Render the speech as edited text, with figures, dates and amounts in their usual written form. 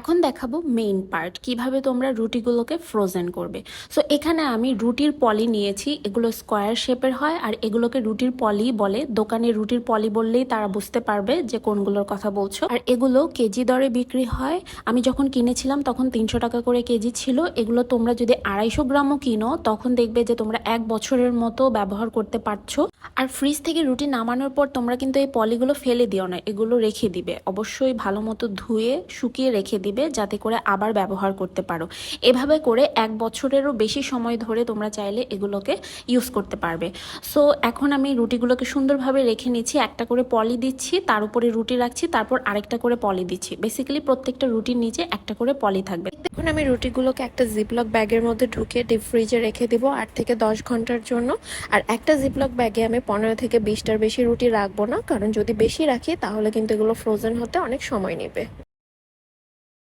এখন দেখাবো main part কিভাবে তোমরা রুটিগুলোকে ফ্রোজেন করবে। সো এখানে আমি রুটির পলি নিয়েছি, এগুলো স্কোয়ার শেপের হয় আর এগুলোকে রুটির পলি বলে। দোকানে রুটির পলি বললেই তারা বুঝতে পারবে যে কোনগুলোর কথা বলছো। আর এগুলো কেজি দরে বিক্রি হয়। আমি যখন কিনেছিলাম তখন 300 টাকা করে কেজি ছিল। এগুলো তোমরা যদি 250 গ্রামও কিনো তখন দেখবে যে তোমরা 1 বছরের মতো ব্যবহার করতে পারছো। আর ফ্রিজ থেকে রুটি নামানোর পর তোমরা কিন্তু এই পলিগুলো ফেলে দিও না, এগুলো রেখে দিবে, অবশ্যই ভালো মতো ধুয়ে শুকিয়ে রেখে দিবে যাতে করে আবার ব্যবহার করতে পারো। এভাবে করে 1 বছরেরও বেশি সময় ধরে তোমরা চাইলে এগুলোকে ইউজ করতে পারবে। সো এখন আমি রুটিগুলোকে সুন্দরভাবে রেখে নিচ্ছি, একটা করে পলি দিচ্ছি, তার উপরে রুটি রাখছি, তারপর আরেকটা করে পলি দিচ্ছি। বেসিক্যালি প্রত্যেকটা রুটির নিচে একটা করে পলি থাকবে। এখন আমি রুটিগুলোকে একটা জিপলক ব্যাগের মধ্যে ঢুকিয়ে ডিপ ফ্রিজে রেখে দিব 8 থেকে 10 ঘন্টার জন্য। আর একটা জিপলক ব্যাগে আমি 15 থেকে 20টার বেশি রুটি রাখবো না, কারণ যদি বেশি রাখি তাহলে কিন্তু এগুলো ফ্রোজেন হতে অনেক সময় নেবে।